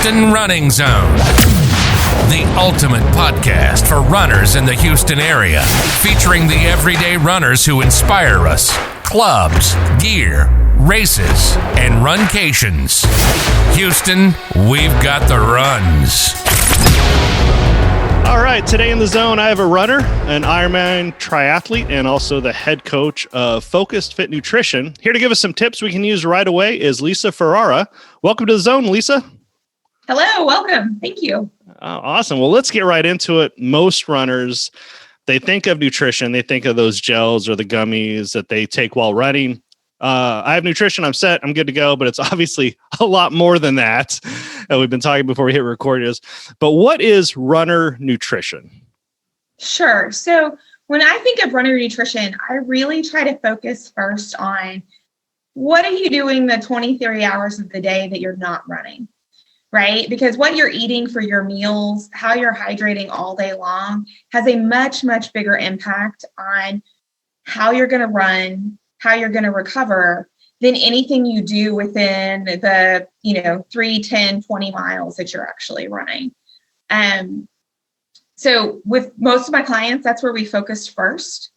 Houston Running Zone, the ultimate podcast for runners in the Houston area, featuring the everyday runners who inspire us, clubs, gear, races, and runcations. Houston, we've got the runs. All right, today in the zone, I have a runner, an Ironman triathlete, and also the head coach of Focused Fit Nutrition. Here to give us some tips we can use right away is Lisa Ferrara. Welcome to the zone, Lisa. Hello, welcome. Thank you. Awesome. Well, let's get right into it. Most runners, they think of nutrition. They think of those gels or the gummies that they take while running. I have nutrition. I'm set. I'm good to go. But it's obviously a lot more than that. We've been talking before we hit record. But what is runner nutrition? Sure. So when I think of runner nutrition, I really try to focus first on what are you doing the 23 hours of the day that you're not running, right? Because what you're eating for your meals, how you're hydrating all day long has a much, much bigger impact on how you're going to run, how you're going to recover than anything you do within the, 3, 10, 20 miles that you're actually running. So with most of my clients, that's where we focus first,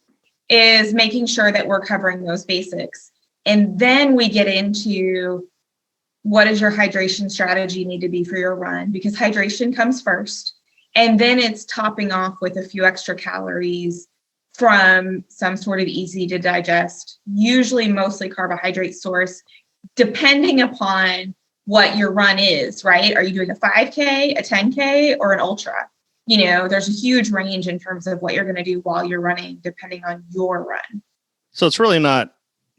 is making sure that we're covering those basics. And then we get into what does your hydration strategy need to be for your run? Because hydration comes first. And then it's topping off with a few extra calories from some sort of easy to digest, usually mostly carbohydrate source, depending upon what your run is, right? Are you doing a 5K, a 10K, or an ultra? There's a huge range in terms of what you're going to do while you're running, depending on your run. So it's really not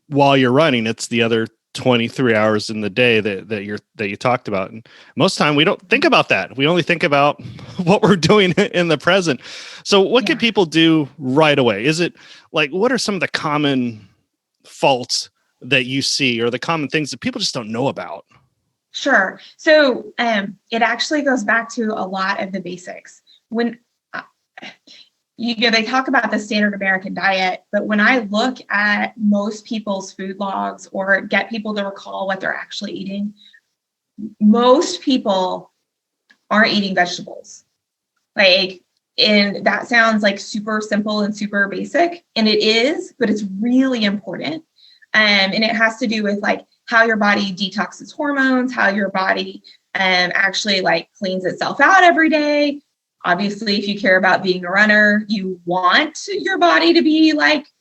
while you're running, it's the other 23 hours in the day that you talked about. And most of the time we don't think about that. We only think about what we're doing in the present. So what can people do right away? Is it like, what are some of the common faults that you see or the common things that people just don't know about? Sure. So it actually goes back to a lot of the basics. When they talk about the standard American diet, but when I look at most people's food logs or get people to recall what they're actually eating, most people aren't eating vegetables. And that sounds like super simple and super basic, and it is, but it's really important. And it has to do with how your body detoxes hormones, how your body actually cleans itself out every day. Obviously, if you care about being a runner, you want your body to be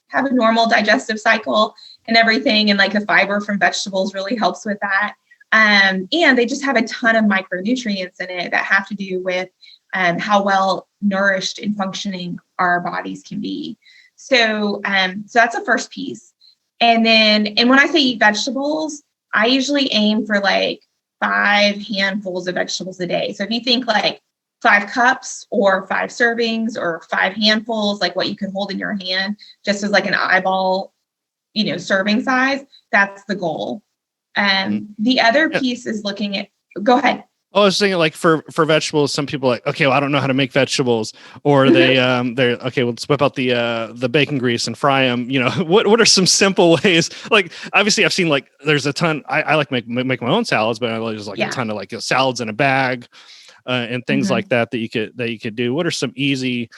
have a normal digestive cycle and everything. And the fiber from vegetables really helps with that. And they just have a ton of micronutrients in it that have to do with how well nourished and functioning our bodies can be. So that's the first piece. And when I say eat vegetables, I usually aim for 5 handfuls of vegetables a day. So if you think 5 cups or 5 servings or 5 handfuls, what you can hold in your hand, just as an eyeball, serving size, that's the goal. The other piece is looking at, go ahead. I was thinking for vegetables, some people okay, well, I don't know how to make vegetables, or they're okay, let's whip out the bacon grease and fry them. What are some simple ways? Obviously I've seen there's a ton, I like make my own salads, but I just a ton of salads in a bag. And things like that you could do. What are some easy,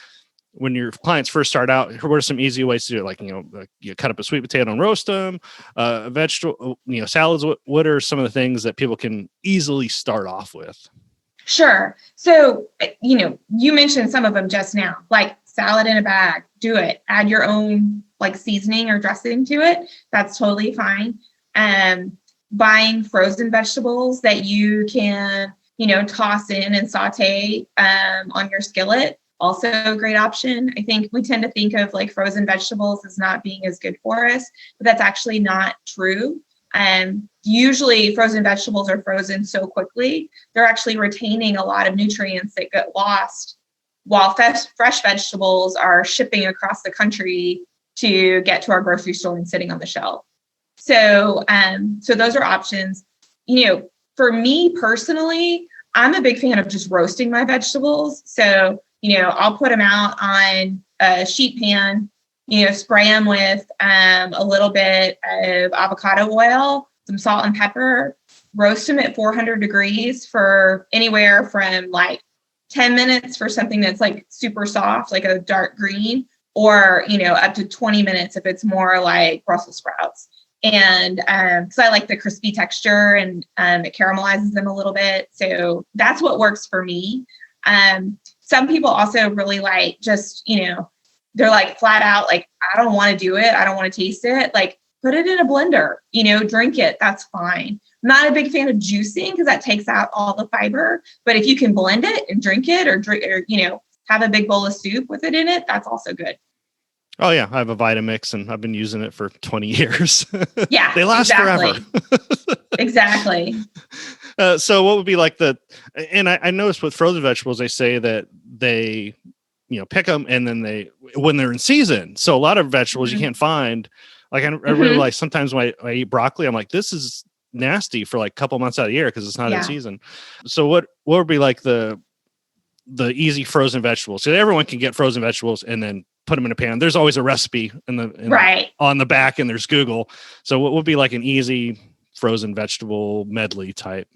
when your clients first start out, what are some easy ways to do it? You cut up a sweet potato and roast them, vegetable, salads. What are some of the things that people can easily start off with? Sure. So, you mentioned some of them just now, salad in a bag, do it. Add your own seasoning or dressing to it. That's totally fine. Buying frozen vegetables that you can toss in and saute on your skillet. Also a great option. I think we tend to think of frozen vegetables as not being as good for us, but that's actually not true. Usually frozen vegetables are frozen so quickly, they're actually retaining a lot of nutrients that get lost while fresh vegetables are shipping across the country to get to our grocery store and sitting on the shelf. So those are options. For me personally, I'm a big fan of just roasting my vegetables. So, I'll put them out on a sheet pan, spray them with a little bit of avocado oil, some salt and pepper, roast them at 400 degrees for anywhere from like 10 minutes for something that's like super soft, like a dark green, or, up to 20 minutes if it's more like Brussels sprouts. And because I like the crispy texture, and it caramelizes them a little bit. So that's what works for me. Some people also really like just, they're like flat out, like, I don't want to do it. I don't want to taste it. Like, put it in a blender, drink it. That's fine. I'm not a big fan of juicing because that takes out all the fiber. But if you can blend it and drink it, or have a big bowl of soup with it in it, that's also good. Oh yeah, I have a Vitamix and I've been using it for 20 years. Yeah, they last forever. Exactly. So what would be like and I noticed with frozen vegetables, they say that they, pick them and then when they're in season. So a lot of vegetables you can't find. Like I really like, sometimes when I eat broccoli, I'm like, this is nasty for like a couple months out of the year because it's not in season. So what would be like the easy frozen vegetables? So everyone can get frozen vegetables and then put them in a pan. There's always a recipe on the back, and there's Google. So what would be like an easy frozen vegetable medley type?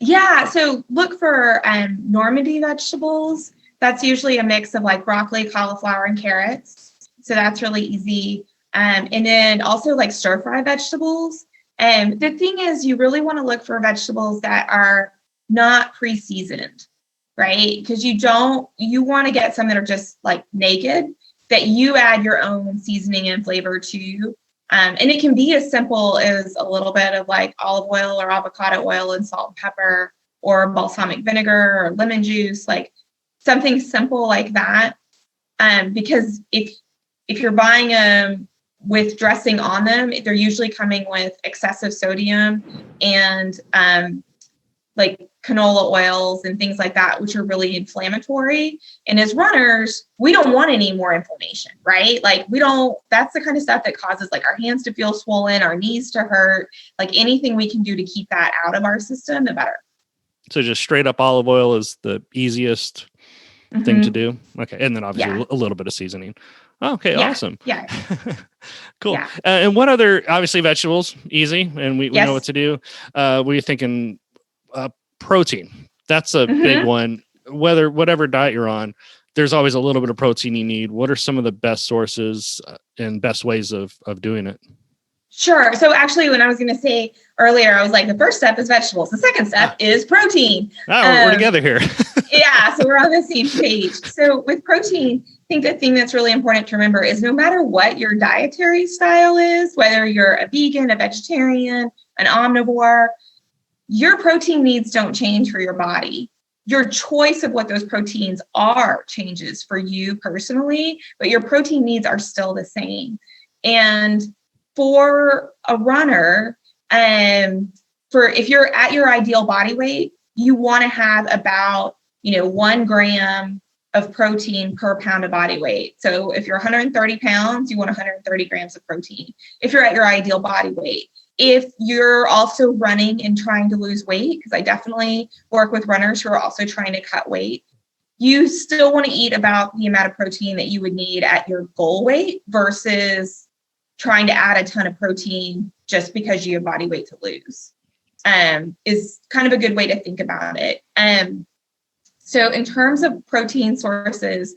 Yeah. So look for Normandy vegetables. That's usually a mix of like broccoli, cauliflower, and carrots. So that's really easy. And then also like stir fry vegetables. And the thing is, you really want to look for vegetables that are not pre-seasoned, right? Because you want to get some that are just like naked, that you add your own seasoning and flavor to. And it can be as simple as a little bit of like olive oil or avocado oil and salt and pepper, or balsamic vinegar or lemon juice, like something simple like that. Because if you're buying them with dressing on them, they're usually coming with excessive sodium and like canola oils and things like that, which are really inflammatory. And as runners, we don't want any more inflammation, right? Like that's the kind of stuff that causes like our hands to feel swollen, our knees to hurt, like anything we can do to keep that out of our system, the better. So just straight up olive oil is the easiest thing to do. Okay. And then obviously a little bit of seasoning. Okay. Yeah. Awesome. Yeah. Cool. Yeah. And what other, obviously vegetables, easy. And we know what to do. We're thinking protein. That's a big one. Whatever diet you're on, there's always a little bit of protein you need. What are some of the best sources and best ways of doing it? Sure. So actually, when I was going to say earlier, I was like, the first step is vegetables. The second step is protein. Oh, we're together here. Yeah. So we're on the same page. So with protein, I think the thing that's really important to remember is no matter what your dietary style is, whether you're a vegan, a vegetarian, an omnivore, your protein needs don't change for your body. Your choice of what those proteins are changes for you personally, but your protein needs are still the same. And for a runner, if you're at your ideal body weight, you want to have about 1 gram of protein per pound of body weight. So if you're 130 pounds, you want 130 grams of protein if you're at your ideal body weight. If you're also running and trying to lose weight, because I definitely work with runners who are also trying to cut weight, you still want to eat about the amount of protein that you would need at your goal weight versus trying to add a ton of protein just because you have body weight to lose, is kind of a good way to think about it. So in terms of protein sources,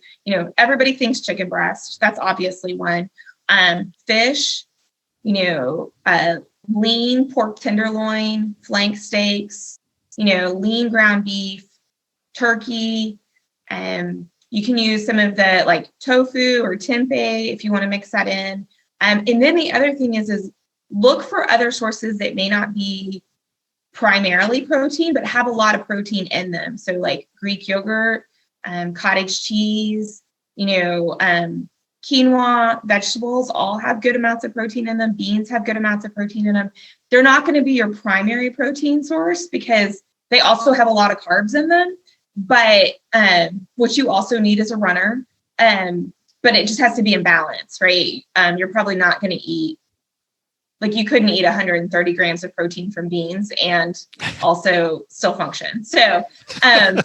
everybody thinks chicken breast. That's obviously one. Fish, lean pork tenderloin, flank steaks, lean ground beef, turkey. You can use some of the like tofu or tempeh if you want to mix that in. And then the other thing is look for other sources that may not be primarily protein, but have a lot of protein in them. So like Greek yogurt, cottage cheese, quinoa, vegetables all have good amounts of protein in them. Beans have good amounts of protein in them. They're not going to be your primary protein source because they also have a lot of carbs in them, but what you also need as a runner. But it just has to be in balance, right? You're probably not going to eat, like you couldn't eat 130 grams of protein from beans and also still function. So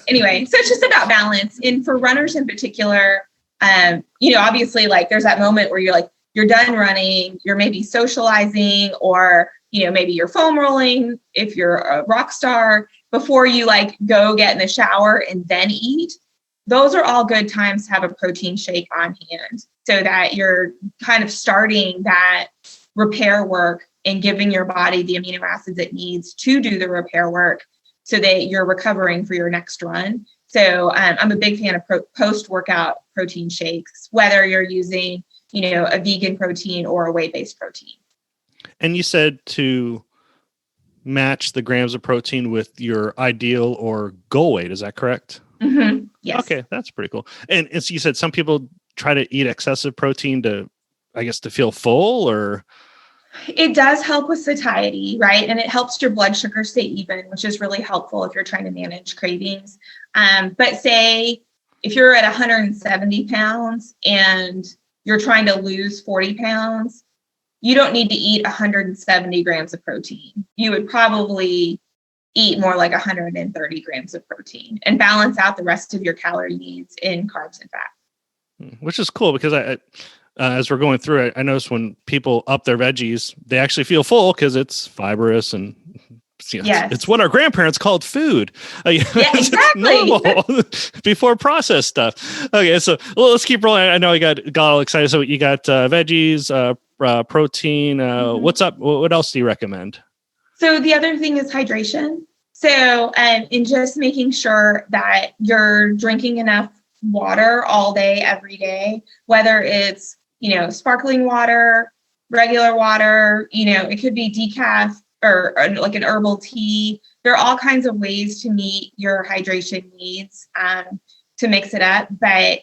anyway, so it's just about balance. And for runners in particular, obviously like there's that moment where you're like, you're done running, you're maybe socializing, or, maybe you're foam rolling if you're a rock star, before you like go get in the shower and then eat. Those are all good times to have a protein shake on hand so that you're kind of starting that repair work and giving your body the amino acids it needs to do the repair work so that you're recovering for your next run. So I'm a big fan of post-workout protein shakes, whether you're using, a vegan protein or a whey-based protein. And you said to match the grams of protein with your ideal or goal weight. Is that correct? Mm-hmm. Yes. Okay, that's pretty cool. And so you said some people try to eat excessive protein to feel full, or? It does help with satiety, right? And it helps your blood sugar stay even, which is really helpful if you're trying to manage cravings. But say if you're at 170 pounds and you're trying to lose 40 pounds, you don't need to eat 170 grams of protein. You would probably eat more like 130 grams of protein and balance out the rest of your calorie needs in carbs and fat. Which is cool because I as we're going through it, I notice when people up their veggies, they actually feel full because it's fibrous and yes. It's what our grandparents called food. Yeah, exactly. Normal before processed stuff. Okay, so let's keep rolling. I know you got all excited. So you got veggies, protein. What's up? What else do you recommend? So the other thing is hydration. So in just making sure that you're drinking enough water all day, every day, whether it's, sparkling water, regular water, it could be decaf or like an herbal tea. There are all kinds of ways to meet your hydration needs to mix it up. But,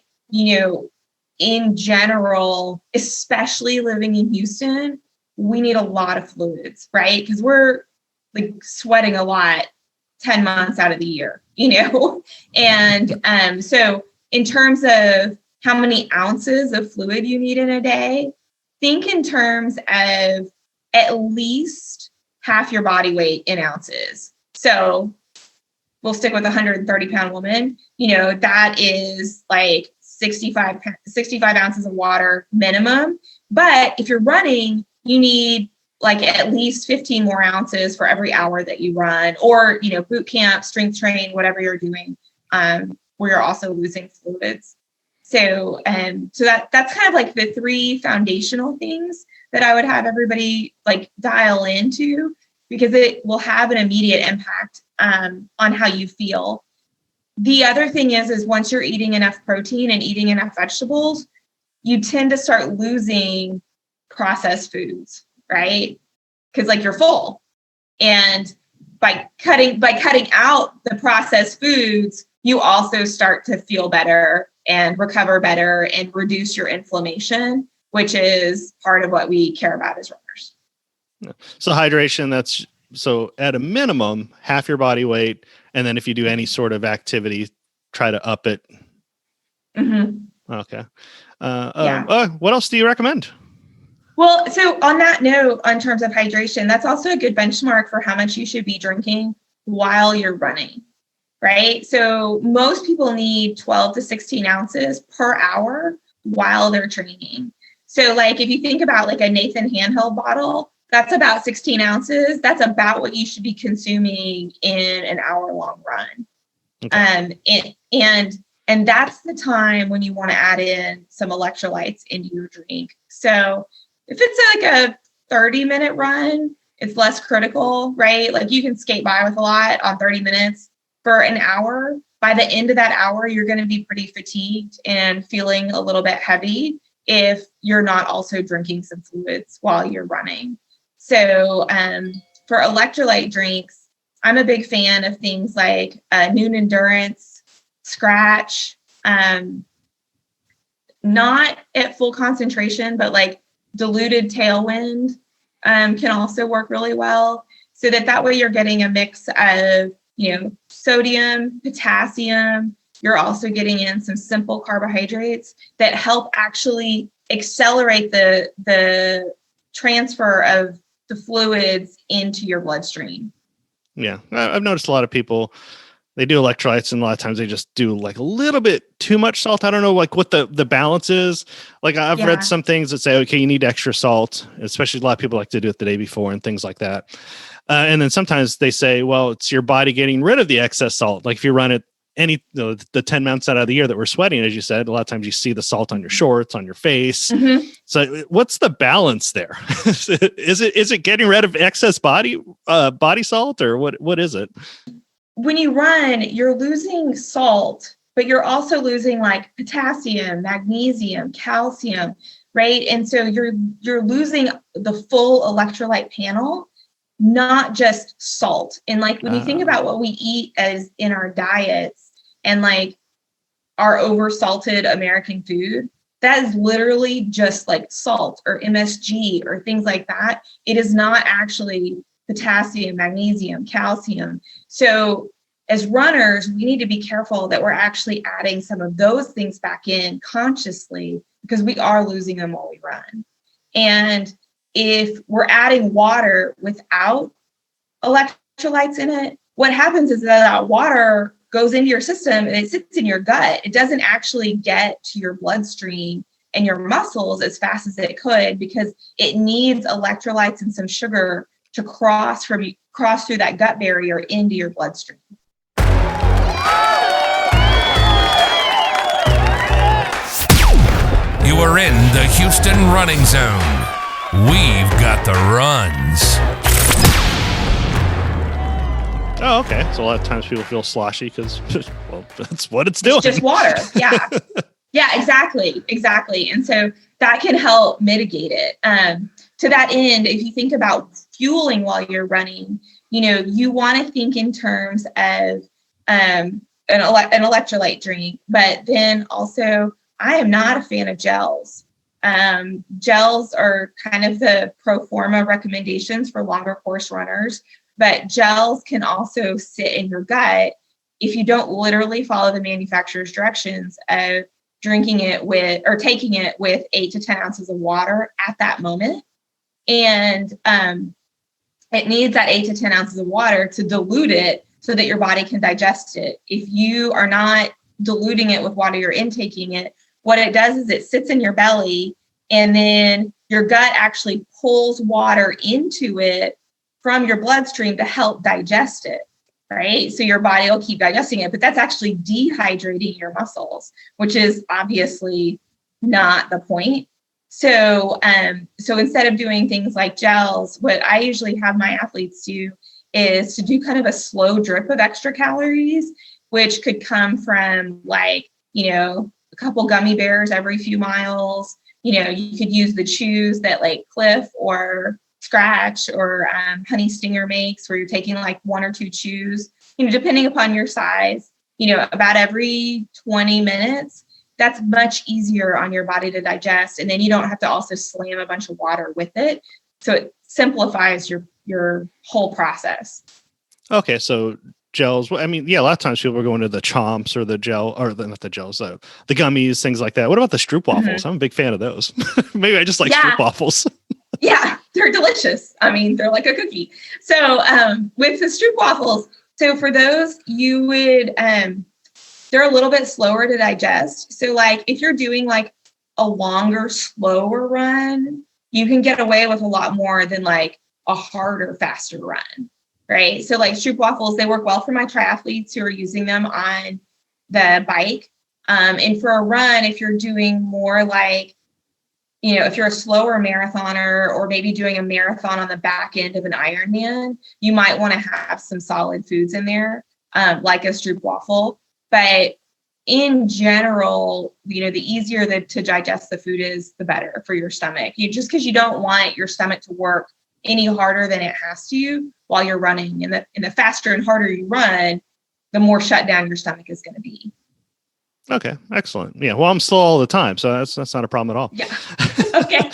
in general, especially living in Houston, we need a lot of fluids, right? Because we're like sweating a lot 10 months out of the year, And so in terms of how many ounces of fluid you need in a day, think in terms of at least half your body weight in ounces. So we'll stick with a 130-pound woman. That is like 65 ounces of water minimum. But if you're running, you need like at least 15 more ounces for every hour that you run, or, boot camp, strength train, whatever you're doing, where you're also losing fluids. So that's kind of like the three foundational things that I would have everybody like dial into, because it will have an immediate impact on how you feel. The other thing is once you're eating enough protein and eating enough vegetables, you tend to start losing processed foods, right? Because like you're full. And by cutting out the processed foods, you also start to feel better and recover better and reduce your inflammation, which is part of what we care about as runners. So hydration, so at a minimum, half your body weight. And then if you do any sort of activity, try to up it. Mm-hmm. Okay. What else do you recommend? Well, so on that note, in terms of hydration, that's also a good benchmark for how much you should be drinking while you're running, right? So most people need 12 to 16 ounces per hour while they're training. So like if you think about like a Nathan handheld bottle, that's about 16 ounces. That's about what you should be consuming in an hour-long run. Okay. And that's the time when you want to add in some electrolytes into your drink. So if it's like a 30-minute run, it's less critical, right? Like you can skate by with a lot on 30 minutes. For an hour, by the end of that hour, you're going to be pretty fatigued and feeling a little bit heavy if you're not also drinking some fluids while you're running. So for electrolyte drinks, I'm a big fan of things like Noon Endurance, Scratch, not at full concentration, but like diluted Tailwind can also work really well. So that way you're getting a mix of, sodium, potassium. You're also getting in some simple carbohydrates that help actually accelerate the transfer of the fluids into your bloodstream. Yeah, I've noticed a lot of people They do electrolytes, and a lot of times they just do like a little bit too much salt. I don't know like what the balance is. Like I've read some things that say, okay, you need extra salt, especially a lot of people like to do it the day before and things like that. And then sometimes they say, well, it's your body getting rid of the excess salt. Like if you run it the 10 months out of the year that we're sweating, as you said, a lot of times you see the salt on your shorts, on your face. Mm-hmm. So what's the balance there? Is it getting rid of excess body salt, or what is it? When you run, you're losing salt, but you're also losing like potassium, magnesium, calcium, right? And so you're losing the full electrolyte panel, not just salt. And like when you think about what we eat as in our diets and like our oversalted American food, that is literally just like salt or MSG or things like that. It is not actually potassium, magnesium, calcium. So as runners, we need to be careful that we're actually adding some of those things back in consciously, because we are losing them while we run. And if we're adding water without electrolytes in it, what happens is that water goes into your system and it sits in your gut. It doesn't actually get to your bloodstream and your muscles as fast as it could, because it needs electrolytes and some sugar to cross through that gut barrier into your bloodstream. You are in the Houston running zone. We've got the runs. Oh, okay. So a lot of times people feel sloshy because, well, that's what it's doing. It's just water. Yeah. Yeah, exactly. And so that can help mitigate it. To that end, if you think about fueling while you're running, you want to think in terms of an electrolyte drink, but then also I am not a fan of gels. Gels are kind of the pro forma recommendations for longer course runners, but gels can also sit in your gut if you don't literally follow the manufacturer's directions of drinking it with or taking it with 8 to 10 ounces of water at that moment. And it needs that 8 to 10 ounces of water to dilute it so that your body can digest it. If you are not diluting it with water, you're intaking it, what it does is it sits in your belly, and then your gut actually pulls water into it from your bloodstream to help digest it, right? So your body will keep digesting it, but that's actually dehydrating your muscles, which is obviously not the point. So instead of doing things like gels, what I usually have my athletes do is to do kind of a slow drip of extra calories, which could come from like, a couple gummy bears every few miles. You could use the chews that like Cliff or Scratch or Honey Stinger makes, where you're taking like 1 or 2 chews, depending upon your size, about every 20 minutes. That's much easier on your body to digest. And then you don't have to also slam a bunch of water with it. So it simplifies your whole process. Okay. So gels. I mean, yeah, a lot of times people are going to the chomps or the gel, or not the gels, the gummies, things like that. What about the stroopwafels? Mm-hmm. I'm a big fan of those. Maybe I just like stroopwafels. Yeah, they're delicious. I mean, they're like a cookie. So with the stroopwafels, so for those, you would, they're a little bit slower to digest. So like if you're doing like a longer, slower run, you can get away with a lot more than like a harder, faster run. Right. So like stroopwafels, they work well for my triathletes who are using them on the bike. And for a run, if you're doing more like, if you're a slower marathoner or maybe doing a marathon on the back end of an Ironman, you might want to have some solid foods in there, like a stroopwafel. But in general, the easier to digest the food is, the better for your stomach. Just because you don't want your stomach to work any harder than it has to while you're running. And the faster and harder you run, the more shut down your stomach is going to be. Okay, excellent. Yeah, well, I'm slow all the time, so that's not a problem at all. Yeah. Okay.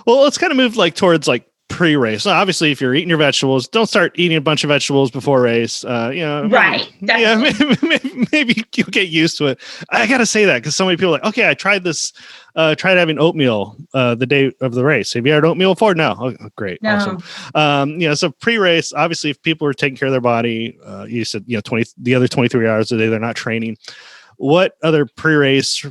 Well, let's kind of move like towards like pre-race. So obviously, if you're eating your vegetables, don't start eating a bunch of vegetables before race. Right. Maybe you'll get used to it. I got to say that because so many people are like, okay, I tried this, tried having oatmeal the day of the race. Have you had oatmeal before? No. Oh, great. No. Awesome. So pre-race, obviously, if people are taking care of their body, you said, the other 23 hours a day, they're not training. What other pre-race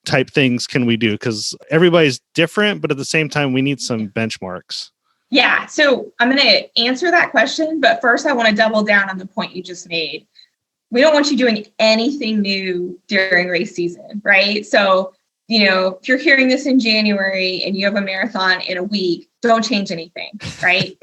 type things can we do? Because everybody's different, but at the same time, we need some benchmarks. Yeah. So I'm going to answer that question, but first I want to double down on the point you just made. We don't want you doing anything new during race season, right? So, if you're hearing this in January and you have a marathon in a week, don't change anything, right?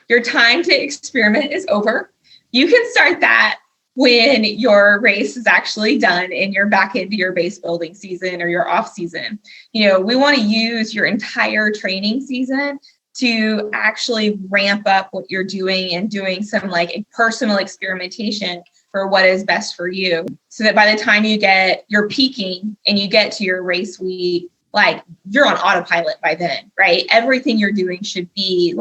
Your time to experiment is over. You can start that when your race is actually done and you're back into your base building season or your off season. We want to use your entire training season to actually ramp up what you're doing and doing some personal experimentation for what is best for you. So that by the time you're peaking and you get to your race week, you're on autopilot by then, right? Everything you're doing should be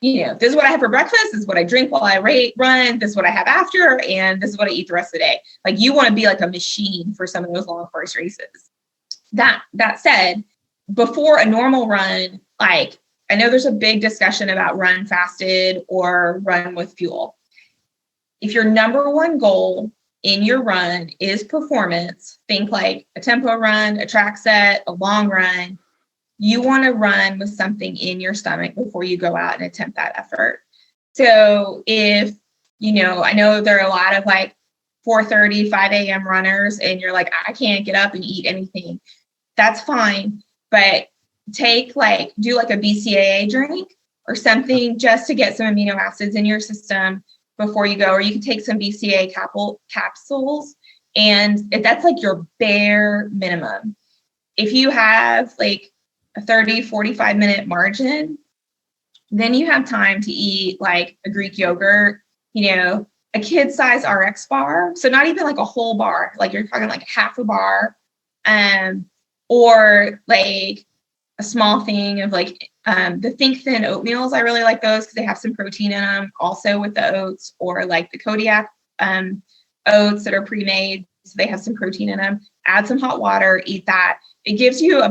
this is what I have for breakfast, this is what I drink while I run, this is what I have after, and this is what I eat the rest of the day. You want to be like a machine for some of those long course races. That said, before a normal run, I know there's a big discussion about run fasted or run with fuel. If your number one goal in your run is performance, think like a tempo run, a track set, a long run, you want to run with something in your stomach before you go out and attempt that effort. So if, I know there are a lot of 4:30, 5 a.m. runners and you're like, I can't get up and eat anything. That's fine. But do a BCAA drink or something just to get some amino acids in your system before you go, or you can take some BCAA capsules. And if that's your bare minimum, if you have a 30, 45 minute margin, then you have time to eat a Greek yogurt, a kid size RX bar. So not even a whole bar, you're talking half a bar, or a small thing of the Think Thin oatmeals. I really like those because they have some protein in them also with the oats, or the Kodiak oats that are pre-made. So they have some protein in them. Add some hot water, eat that. It gives you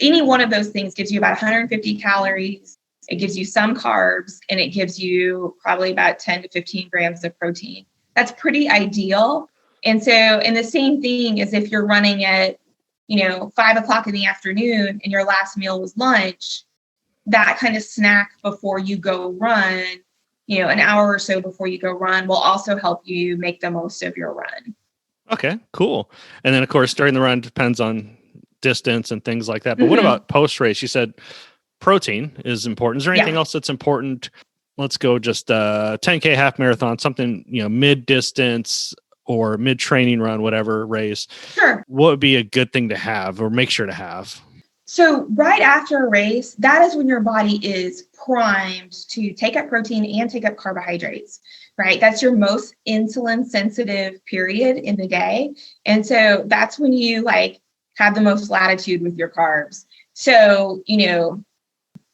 any one of those things gives you about 150 calories. It gives you some carbs, and it gives you probably about 10 to 15 grams of protein. That's pretty ideal. And the same thing is if you're running at, 5 o'clock in the afternoon and your last meal was lunch, that kind of snack before you go run, an hour or so before you go run will also help you make the most of your run. Okay, cool. And then of course, during the run depends on distance and things like that. But what about post-race? You said protein is important. Is there anything else that's important? Let's go just 10K half marathon, something, mid-distance or mid-training run, whatever race. Sure. What would be a good thing to have or make sure to have? So right after a race, that is when your body is primed to take up protein and take up carbohydrates, right? That's your most insulin sensitive period in the day. And so that's when you have the most latitude with your carbs. So,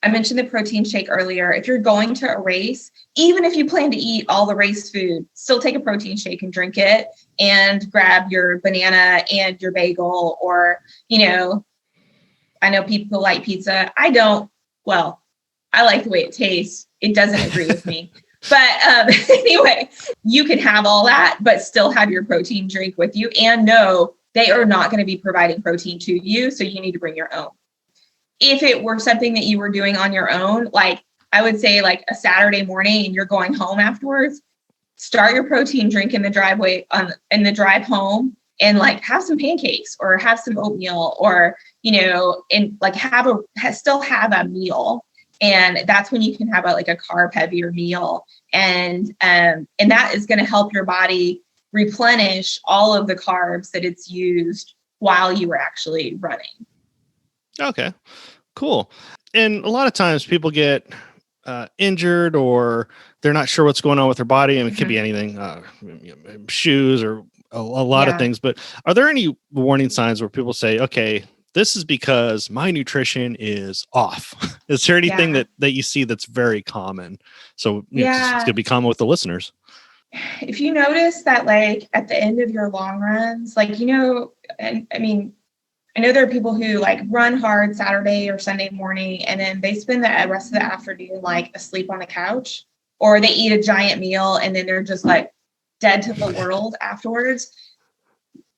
I mentioned the protein shake earlier. If you're going to a race, even if you plan to eat all the race food, still take a protein shake and drink it and grab your banana and your bagel, or, I know people like pizza. I don't. Well, I like the way it tastes. It doesn't agree with me. But anyway, you can have all that, but still have your protein drink with you, and know they are not going to be providing protein to you. So you need to bring your own. If it were something that you were doing on your own, I would say a Saturday morning and you're going home afterwards, start your protein drink in the driveway in the drive home, and have some pancakes or have some oatmeal, or, and still have a meal. And that's when you can have a carb heavier meal. And that is going to help your body replenish all of the carbs that it's used while you were actually running. Okay, cool. And a lot of times people get injured, or they're not sure what's going on with their body. I mean, it could be anything, shoes or a lot of things. But are there any warning signs where people say, okay, this is because my nutrition is off. Is there anything that you see that's very common? So it's going to be common with the listeners. If you notice that, like at the end of your long runs, like, and I mean, I know there are people who like run hard Saturday or Sunday morning, and then they spend the rest of the afternoon like asleep on the couch, or they eat a giant meal and then they're just like dead to the world afterwards.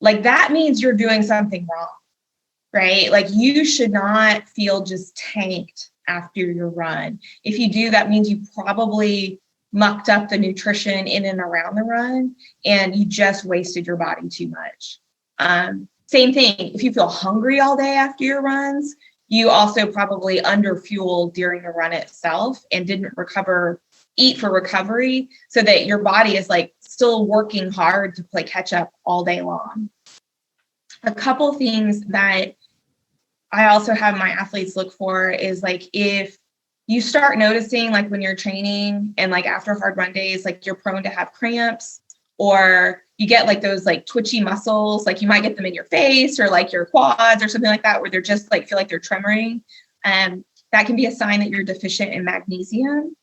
Like that means you're doing something wrong, right? Like you should not feel just tanked after your run. If you do, that means you probably mucked up the nutrition in and around the run and you just wasted your body too much. Same thing, if you feel hungry all day after your runs, you also probably underfueled during the run itself and didn't eat for recovery, so that your body is like still working hard to play catch up all day long. A couple things that I also have my athletes look for is like, if you start noticing like when you're training and like after hard run days, like you're prone to have cramps, or you get like those like twitchy muscles, like you might get them in your face or like your quads or something like that, where they're just like feel like they're tremoring. That can be a sign that you're deficient in magnesium,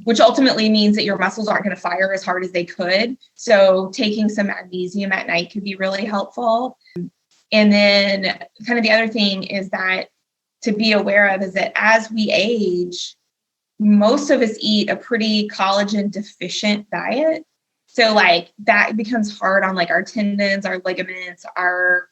which ultimately means that your muscles aren't going to fire as hard as they could. So taking some magnesium at night could be really helpful. And then kind of the other thing is that to be aware of is that as we age, most of us eat a pretty collagen deficient diet. So like that becomes hard on like our tendons, our ligaments, our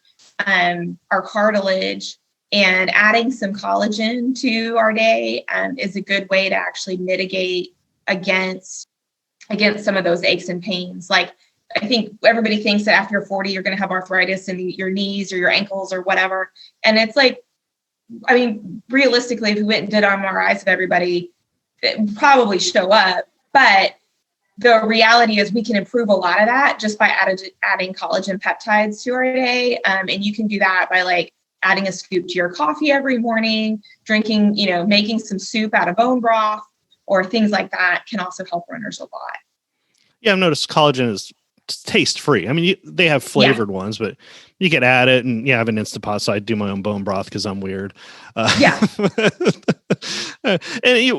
cartilage, and adding some collagen to our day is a good way to actually mitigate against some of those aches and pains. Like I think everybody thinks that after you're 40, you're going to have arthritis in your knees or your ankles or whatever. And it's like, I mean, realistically, if we went and did MRIs of everybody, it would probably show up. But the reality is we can improve a lot of that just by adding collagen peptides to our day. And you can do that by like adding a scoop to your coffee every morning, drinking, making some soup out of bone broth or things like that can also help runners a lot. Yeah, I've noticed collagen is taste free. I mean, they have flavored ones, but you can add it. And I have an Instant Pot, so I do my own bone broth because I'm weird. And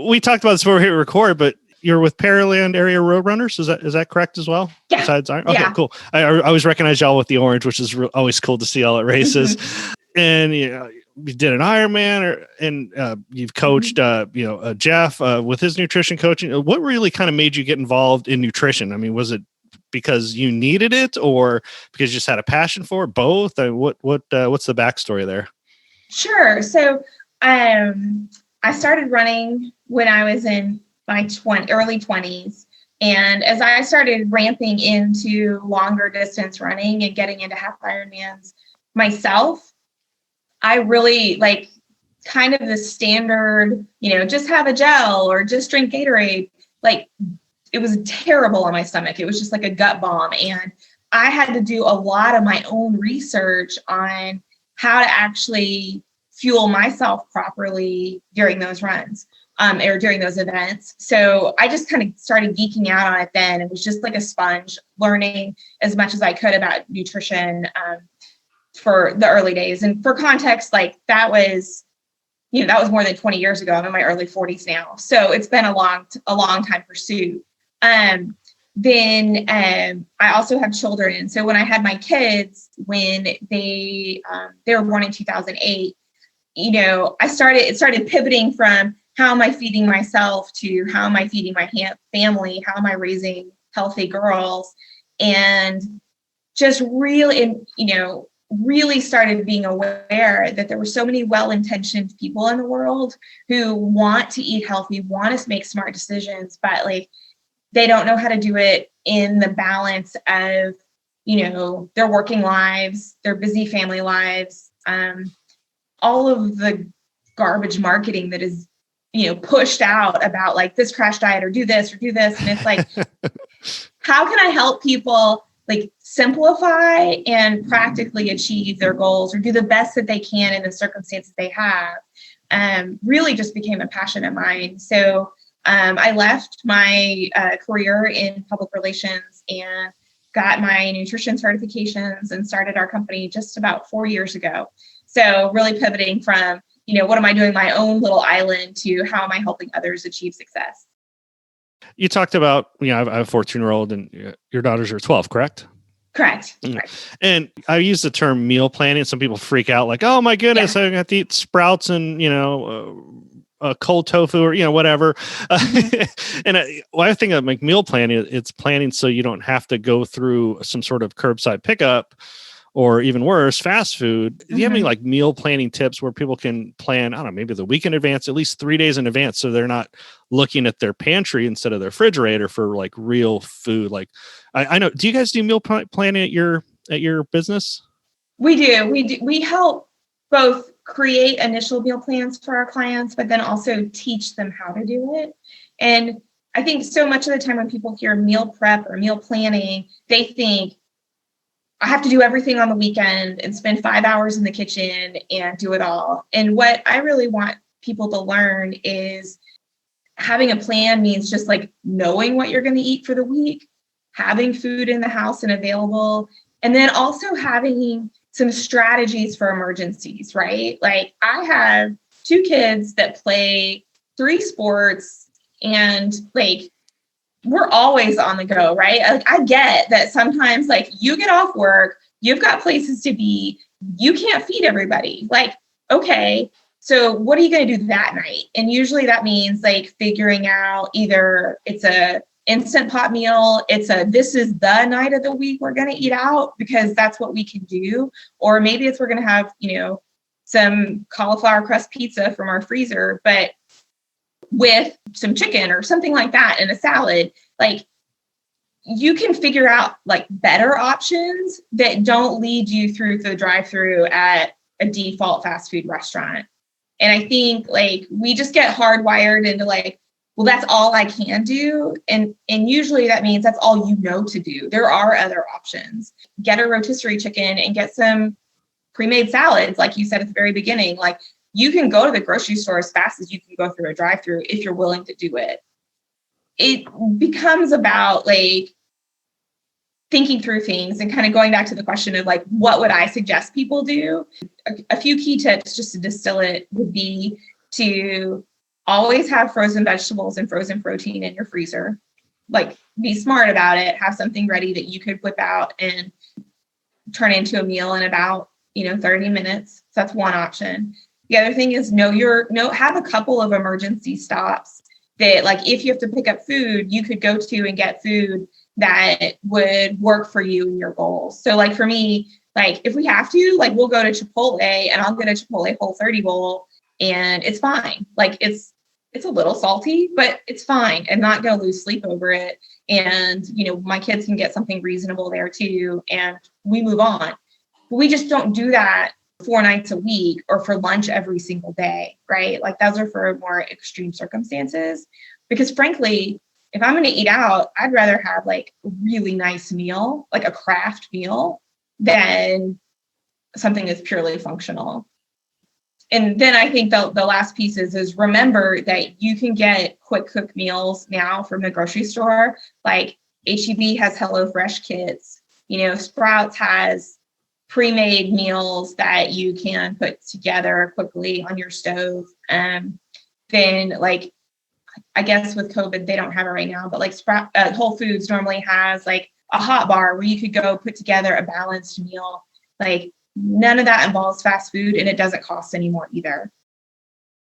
we talked about this before we hit record, but you're with Pearland Area Roadrunners. Is that correct as well? Yeah. Besides Iron? Okay, cool. I always recognize y'all with the orange, which is always cool to see all at races. And you did an Ironman, and you've coached, Jeff with his nutrition coaching. What really kind of made you get involved in nutrition? I mean, was it because you needed it, or because you just had a passion for it? Both? What's the backstory there? Sure. So I started running when I was in my early 20s. And as I started ramping into longer distance running and getting into half Ironmans myself, I really like kind of the standard, just have a gel or just drink Gatorade. Like it was terrible on my stomach. It was just like a gut bomb. And I had to do a lot of my own research on how to actually fuel myself properly during those runs. Or during those events. So I just kind of started geeking out on it then. It was just like a sponge, learning as much as I could about nutrition for the early days. And for context, like that was more than 20 years ago. I'm in my early 40s now. So it's been a long time pursuit. Then I also have children. So when I had my kids, when they were born in 2008, it started pivoting from how am I feeding myself to how am I feeding my family? How am I raising healthy girls? And just really started being aware that there were so many well-intentioned people in the world who want to eat healthy, want to make smart decisions, but like they don't know how to do it in the balance of, their working lives, their busy family lives, all of the garbage marketing that is pushed out about like this crash diet or do this. And it's like, how can I help people like simplify and practically achieve their goals or do the best that they can in the circumstances they have? Really just became a passion of mine. So I left my career in public relations and got my nutrition certifications and started our company just about 4 years ago. So really pivoting from, what am I doing my own little island to how am I helping others achieve success? You talked about, I have a 14-year-old and your daughters are 12, correct? Correct. And I use the term meal planning. Some people freak out like, oh my goodness, I have to eat sprouts and, cold tofu or, whatever. And I think of like meal planning, it's planning so you don't have to go through some sort of curbside pickup or even worse, fast food. Do you have any like meal planning tips where people can plan, I don't know, maybe the week in advance, at least 3 days in advance, so they're not looking at their pantry instead of their refrigerator for like real food? Like, I know, do you guys do meal planning at your business? We do. We help both create initial meal plans for our clients, but then also teach them how to do it. And I think so much of the time when people hear meal prep or meal planning, they think, I have to do everything on the weekend and spend 5 hours in the kitchen and do it all. And what I really want people to learn is having a plan means just like knowing what you're going to eat for the week, having food in the house and available, and then also having some strategies for emergencies, right? Like I have 2 kids that play 3 sports and like we're always on the go, right? Like, I get that sometimes like you get off work, you've got places to be, you can't feed everybody. Like, okay, so what are you going to do that night? And usually that means like figuring out either it's a instant pot meal, this is the night of the week we're going to eat out because that's what we can do. Or maybe we're going to have, some cauliflower crust pizza from our freezer, but with some chicken or something like that and a salad. Like you can figure out like better options that don't lead you through the drive-through at a default fast food restaurant. And I think like we just get hardwired into like, well, that's all I can do. And usually that means that's all you know to do. There are other options. Get a rotisserie chicken and get some pre-made salads. Like you said at the very beginning, like you can go to the grocery store as fast as you can go through a drive-through if you're willing to do it. It becomes about like thinking through things and kind of going back to the question of like, what would I suggest people do? A few key tips just to distill it would be to always have frozen vegetables and frozen protein in your freezer. Like be smart about it. Have something ready that you could whip out and turn into a meal in about, 30 minutes. So that's one option. The other thing is have a couple of emergency stops that like, if you have to pick up food, you could go to and get food that would work for you and your goals. So like for me, like if we have to, like we'll go to Chipotle and I'll get a Chipotle Whole30 bowl and it's fine. Like it's a little salty, but it's fine. I'm not going to lose sleep over it. And, my kids can get something reasonable there too. And we move on. But we just don't do that 4 nights a week or for lunch every single day, right? Like those are for more extreme circumstances. Because frankly, if I'm going to eat out, I'd rather have like a really nice meal, like a craft meal, than something that's purely functional. And then I think the last piece is remember that you can get quick cook meals now from the grocery store. Like HEB has HelloFresh kits, Sprouts has pre-made meals that you can put together quickly on your stove. Then like, I guess with COVID, they don't have it right now, but like Whole Foods normally has like a hot bar where you could go put together a balanced meal. Like none of that involves fast food and it doesn't cost any more either.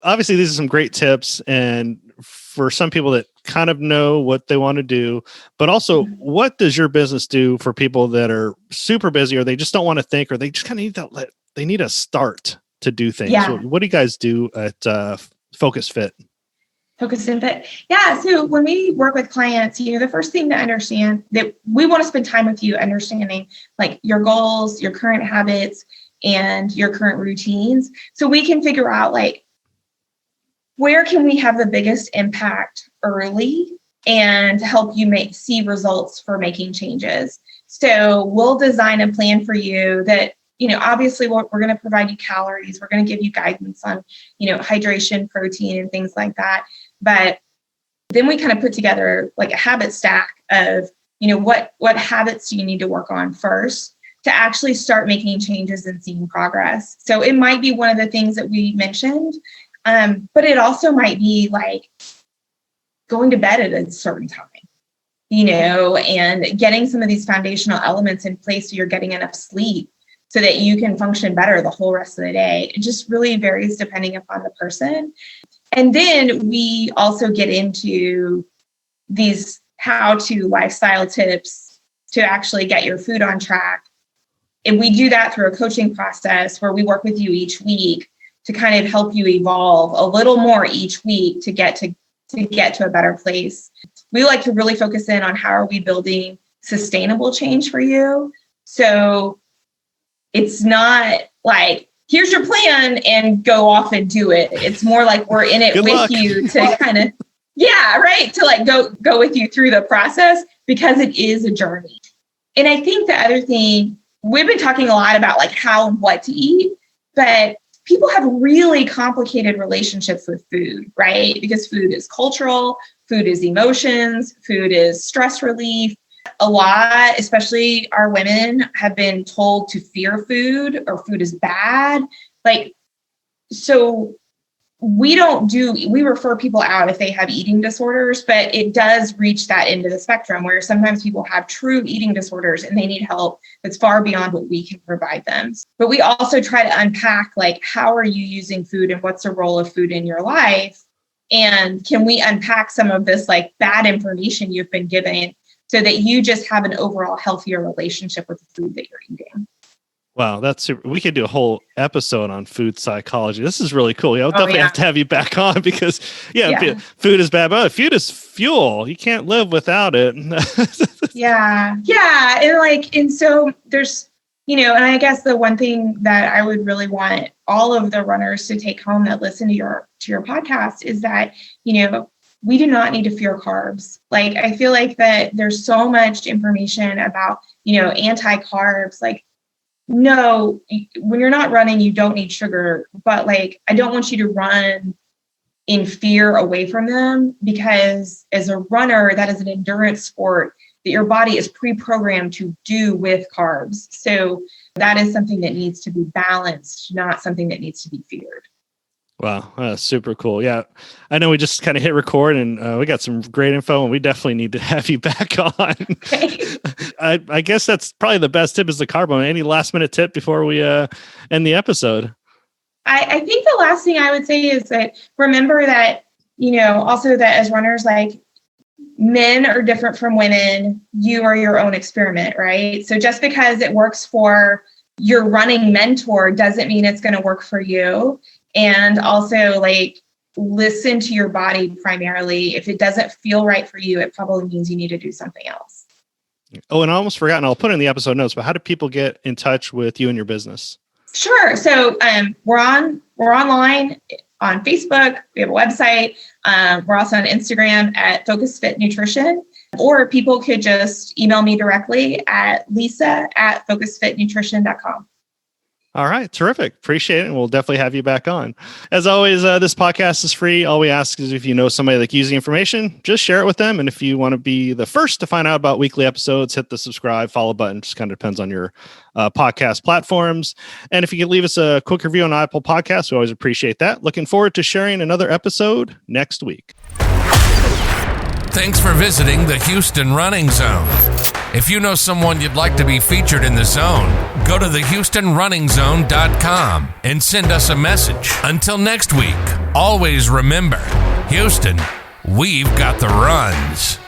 Obviously, these are some great tips. And for some people that kind of know what they want to do, but also what does your business do for people that are super busy or they just don't want to think, or they just kind of they need a start to do things? Yeah. What do you guys do at Focus Fit? Focus and Fit. Yeah. So when we work with clients, the first thing to understand that we want to spend time with you understanding like your goals, your current habits, and your current routines. So we can figure out like, where can we have the biggest impact early and help you see results for making changes? So we'll design a plan for you that, obviously we're going to provide you calories. We're going to give you guidance on, hydration, protein, and things like that. But then we kind of put together like a habit stack of, what habits do you need to work on first to to actually start making changes and seeing progress. So it might be one of the things that we mentioned, but it also might be like going to bed at a certain time, and getting some of these foundational elements in place so you're getting enough sleep so that you can function better the whole rest of the day. It just really varies depending upon the person. And then we also get into these how-to lifestyle tips to actually get your food on track. And we do that through a coaching process where we work with you each week to kind of help you evolve a little more each week to get to a better place. We like to really focus in on how are we building sustainable change for you. So it's not like, here's your plan and go off and do it. It's more like we're in it Good with luck. you to kind of, to like go with you through the process, because it is a journey. And I think the other thing, we've been talking a lot about like how and what to eat, but people have really complicated relationships with food, right? Because food is cultural, food is emotions, food is stress relief. A lot, especially our women, have been told to fear food or food is bad. So we refer people out if they have eating disorders, but it does reach that end of the spectrum where sometimes people have true eating disorders and they need help that's far beyond what we can provide them. But we also try to unpack, like, how are you using food and what's the role of food in your life? And can we unpack some of this like bad information you've been given so that you just have an overall healthier relationship with the food that you're eating? Wow, that's super. We could do a whole episode on food psychology. This is really cool. I'll definitely have to have you back on because, food is bad, but food is fuel. You can't live without it. Yeah. And so there's, and I guess the one thing that I would really want all of the runners to take home that listen to your podcast is that, we do not need to fear carbs. Like, I feel like that there's so much information about, anti-carbs, like, no, when you're not running, you don't need sugar, but like, I don't want you to run in fear away from them, because as a runner, that is an endurance sport that your body is pre-programmed to do with carbs. So that is something that needs to be balanced, not something that needs to be feared. Wow, super cool. Yeah, I know we just kind of hit record and we got some great info, and we definitely need to have you back on. Okay. I guess that's probably the best tip is the carb one. Any last minute tip before we end the episode? I think the last thing I would say is that remember that, also that as runners, like, men are different from women. You are your own experiment, right? So just because it works for your running mentor doesn't mean it's going to work for you. And also, like, listen to your body primarily. If it doesn't feel right for you, it probably means you need to do something else. Oh, and I almost forgot, and I'll put it in the episode notes, but how do people get in touch with you and your business? Sure. So we're online on Facebook. We have a website. We're also on Instagram at Focus Fit Nutrition, or people could just email me directly at lisa@focusfitnutrition.com. All right. Terrific. Appreciate it. And we'll definitely have you back on. As always, this podcast is free. All we ask is if you know somebody that can use the information, just share it with them. And if you want to be the first to find out about weekly episodes, hit the subscribe, follow button. Just kind of depends on your podcast platforms. And if you could leave us a quick review on Apple Podcasts, we always appreciate that. Looking forward to sharing another episode next week. Thanks for visiting the Houston Running Zone. If you know someone you'd like to be featured in the zone, go to thehoustonrunningzone.com and send us a message. Until next week, always remember, Houston, we've got the runs.